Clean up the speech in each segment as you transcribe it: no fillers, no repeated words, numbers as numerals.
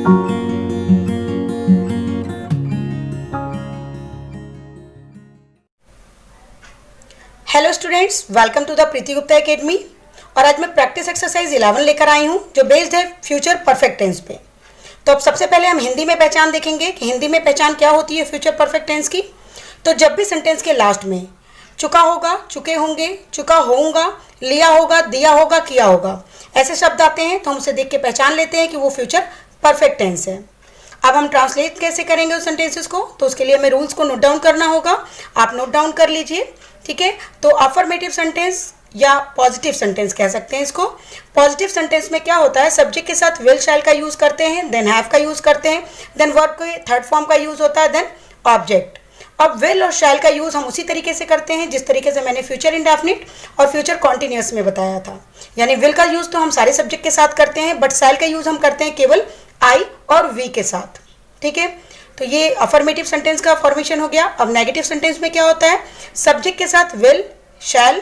Hello students, welcome to the Preeti Gupta academy. और आज मैं प्रैक्टिस एक्सरसाइज 11 लेकर आई हूँ जो बेस्ड है फ्यूचर परफेक्ट टेंस पे। तो अब सबसे पहले हम हिंदी में पहचान देखेंगे कि हिंदी में पहचान क्या होती है फ्यूचर परफेक्ट टेंस की। तो जब भी सेंटेंस के लास्ट में चुका होगा, चुके होंगे, चुका होऊंगा, लिया होगा, दिया होगा, किया होगा, ऐसे शब्द आते हैं तो हम उसे देख के पहचान लेते हैं कि वो फ्यूचर परफेक्ट टेंस है। अब हम ट्रांसलेट कैसे करेंगे उस सेंटेंसेस को, तो उसके लिए हमें रूल्स को नोट डाउन करना होगा। आप नोट डाउन कर लीजिए, ठीक है। तो अफर्मेटिव सेंटेंस या पॉजिटिव सेंटेंस कह सकते हैं इसको। पॉजिटिव सेंटेंस में क्या होता है, सब्जेक्ट के साथ विल शैल का यूज करते हैं, देन हैव का यूज करते हैं, देन वर्ब के थर्ड फॉर्म का यूज होता है, देन ऑब्जेक्ट। अब विल और शैल का यूज हम उसी तरीके से करते हैं जिस तरीके से मैंने फ्यूचर इंडेफिनिट और फ्यूचर कॉन्टिन्यूअस में बताया था। यानी विल का यूज तो हम सारे सब्जेक्ट के साथ करते हैं, बट शैल का यूज हम करते हैं केवल आई और वी के साथ, ठीक है। तो ये अफर्मेटिव सेंटेंस का फॉर्मेशन हो गया। अब नेगेटिव सेंटेंस में क्या होता है, सब्जेक्ट के साथ will, shall,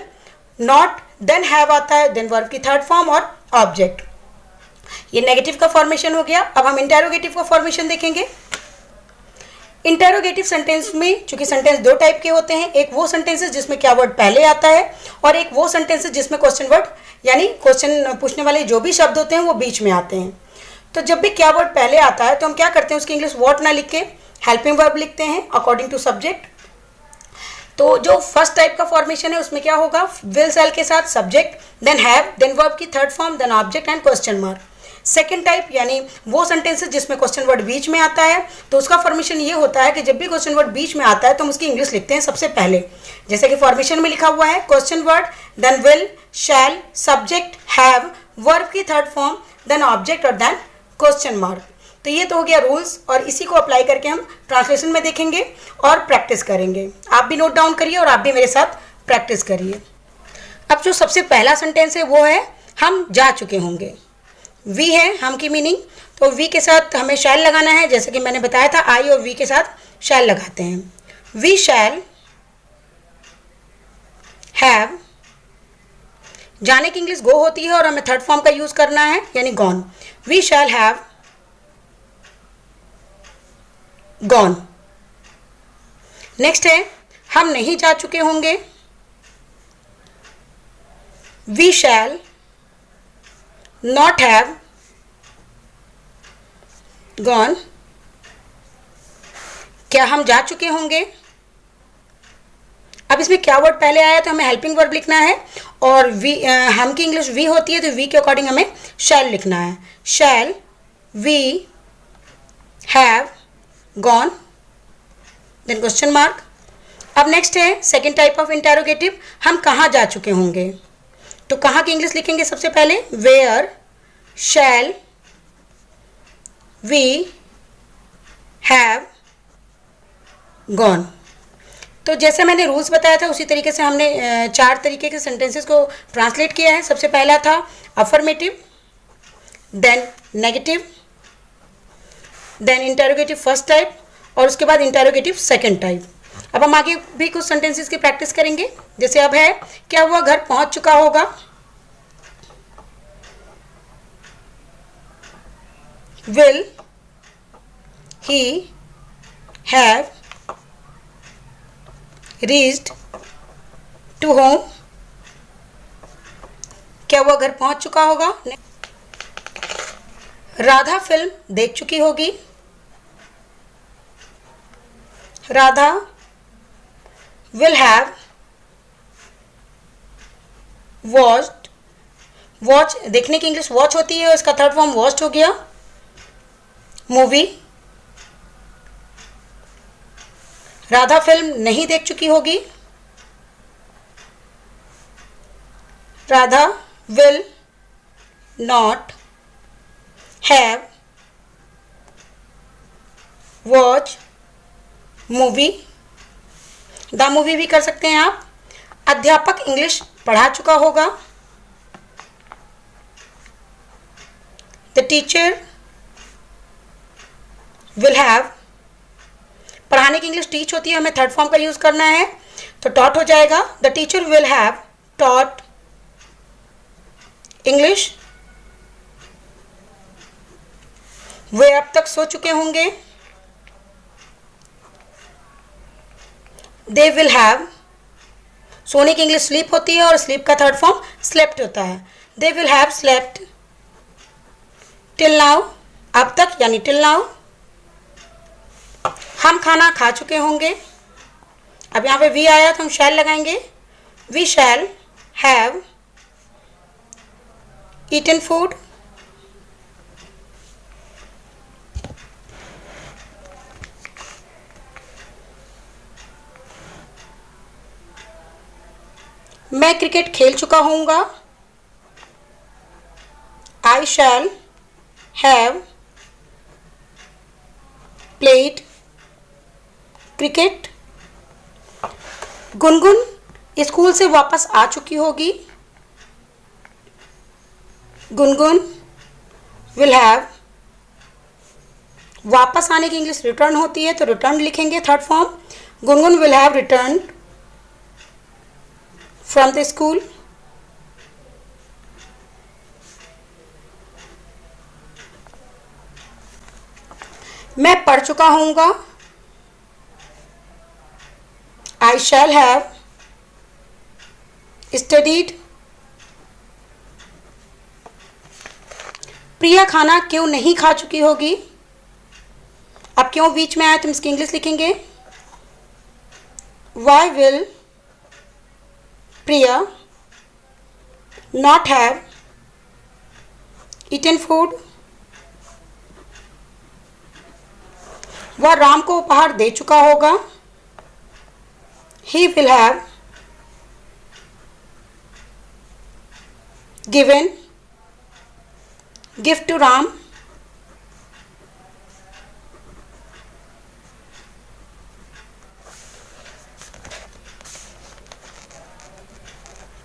not, then have आता है, देन वर्ब की थर्ड फॉर्म और ऑब्जेक्ट। ये नेगेटिव का फॉर्मेशन हो गया। अब हम इंटेरोगेटिव का फॉर्मेशन देखेंगे। इंटेरोगेटिव सेंटेंस में चूंकि सेंटेंस दो टाइप के होते हैं, एक वो सेंटेंसेस जिसमें क्या वर्ड पहले आता है और एक वो सेंटेंसेस जिसमें क्वेश्चन वर्ड यानी क्वेश्चन पूछने वाले जो भी शब्द होते हैं वो बीच में आते हैं। तो जब भी क्या वर्ड पहले आता है तो हम क्या करते हैं, उसकी इंग्लिश व्हाट ना लिख के हेल्पिंग वर्ब लिखते हैं अकॉर्डिंग टू सब्जेक्ट। तो जो फर्स्ट टाइप का फॉर्मेशन है उसमें क्या होगा, विल शैल के साथ subject, then have, then verb की third form, then object and question mark. Second type यानी वो सेंटेंसेस जिसमें क्वेश्चन वर्ड बीच में आता है, तो उसका फॉर्मेशन ये होता है कि जब भी क्वेश्चन वर्ड बीच में आता है तो हम उसकी इंग्लिश लिखते हैं सबसे पहले, जैसे कि फॉर्मेशन में लिखा हुआ है, question word, then will, shall, subject, have, verb की थर्ड फॉर्म, देन ऑब्जेक्ट और देन क्वेश्चन मार्क। तो ये तो हो गया रूल्स, और इसी को अप्लाई करके हम ट्रांसलेशन में देखेंगे और प्रैक्टिस करेंगे। आप भी नोट डाउन करिए और आप भी मेरे साथ प्रैक्टिस करिए। अब जो सबसे पहला सेंटेंस है वो है हम जा चुके होंगे। वी है हम की मीनिंग, तो वी के साथ हमें शैल लगाना है, जैसे कि मैंने बताया था आई और वी के साथ शैल लगाते हैं। वी शैल हैव, जाने की इंग्लिश गो होती है और हमें थर्ड फॉर्म का यूज करना है यानी gone. We shall have gone. Next है हम नहीं जा चुके होंगे। We shall not have gone. क्या हम जा चुके होंगे, अब इसमें क्या वर्ड पहले आया तो हमें हेल्पिंग वर्ब लिखना है, और वी हम की इंग्लिश वी होती है तो वी के अकॉर्डिंग हमें शैल लिखना है। Shall we have gone, then question mark. अब नेक्स्ट है सेकेंड टाइप ऑफ इंटेरोगेटिव, हम कहाँ जा चुके होंगे। तो कहाँ की इंग्लिश लिखेंगे सबसे पहले, where shall we have gone. तो जैसे मैंने रूल्स बताया था उसी तरीके से हमने चार तरीके के सेंटेंसेस को ट्रांसलेट किया है। सबसे पहला था affirmative, then negative, then interrogative first type और उसके बाद इंटेरोगेटिव सेकंड टाइप। अब हम आगे भी कुछ सेंटेंसेस की प्रैक्टिस करेंगे। जैसे अब है क्या हुआ घर पहुंच चुका होगा। Will he have reached to home, क्या हुआ घर पहुंच चुका होगा। राधा फिल्म देख चुकी होगी। Radha will have watched, watch देखने की इंग्लिश वॉच होती है, इसका थर्ड फॉर्म वॉच्ड हो गया, मूवी। राधा फिल्म नहीं देख चुकी होगी। Radha will not have watch movie, the movie भी कर सकते हैं आप। अध्यापक इंग्लिश पढ़ा चुका होगा। द टीचर विल हैव, पढ़ाने की इंग्लिश टीच होती है, हमें थर्ड फॉर्म का यूज करना है तो टॉट हो जाएगा। The teacher will have taught English वे अब तक सो चुके होंगे। दे विल हैव, सोने की इंग्लिश स्लीप होती है और स्लीप का थर्ड फॉर्म स्लेप्ट होता है। They will have slept till now, अब तक यानी टिल नाउ। हम खाना खा चुके होंगे। अब यहाँ पे वी आया तो हम शैल लगाएंगे। We shall have eaten food. मैं क्रिकेट खेल चुका होऊंगा। I shall have played cricket. Gungun school से वापस आ चुकी होगी। गुनगुन विल हैव, वापस आने की इंग्लिश रिटर्न होती है तो रिटर्न लिखेंगे third form. Gungun will have return from the school. मैं पढ़ चुका होऊंगा। I shall have studied. प्रिया खाना क्यों नहीं खा चुकी होगी। अब क्यों बीच में आया तो इसकी इंग्लिश लिखेंगे। Why will Priya not have eaten food. वह राम को उपहार दे चुका होगा। He will have given gift to Ram.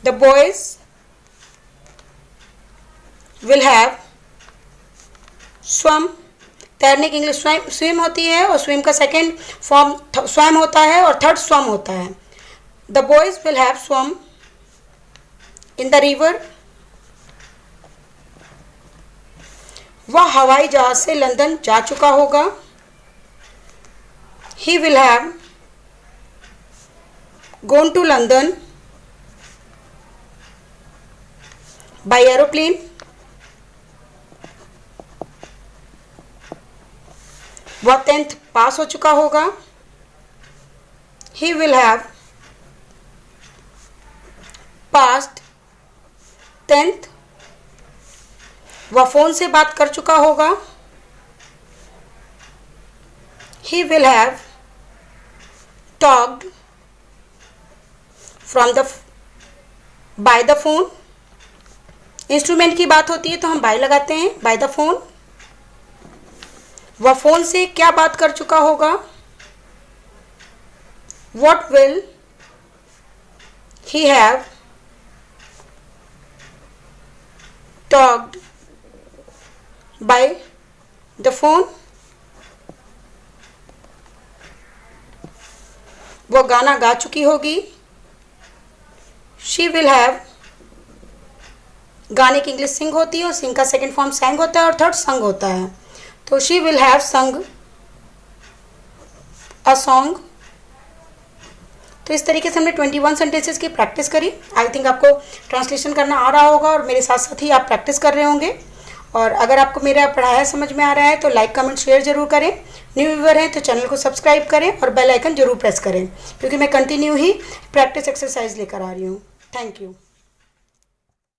The boys will have swum. तैरने की इंग्लिश स्विम होती है और स्विम का सेकेंड फॉर्म स्वयं होता है और थर्ड स्वम होता है। The boys will have swum in the river. वह हवाई जहाज से लंदन जा चुका होगा। He will have gone to London by aeroplane. वह 10th पास हो चुका होगा। He will have passed 10th। वह फोन से बात कर चुका होगा। He will have talked from the by the phone. Instrument की बात होती है तो हम बाय लगाते हैं, बाय द फोन। वह फोन से क्या बात कर चुका होगा। What will he have talked by the phone? वो गाना गा चुकी होगी। She will have, गाने की इंग्लिश सिंग होती है और सिंग का सेकंड फॉर्म sang होता है और थर्ड संग होता है। तो she will have sung a song। तो इस तरीके से हमने 21 सेंटेंसेस की प्रैक्टिस करी। आई थिंक आपको ट्रांसलेशन करना आ रहा होगा और मेरे साथ साथ ही आप प्रैक्टिस कर रहे होंगे। और अगर आपको मेरा पढ़ाया समझ में आ रहा है तो लाइक कमेंट शेयर जरूर करें। न्यू व्यूअर हैं तो चैनल को सब्सक्राइब करें और बेल आइकन जरूर प्रेस करें, क्योंकि मैं कंटिन्यू ही प्रैक्टिस एक्सरसाइज लेकर आ रही हूँ। Thank you.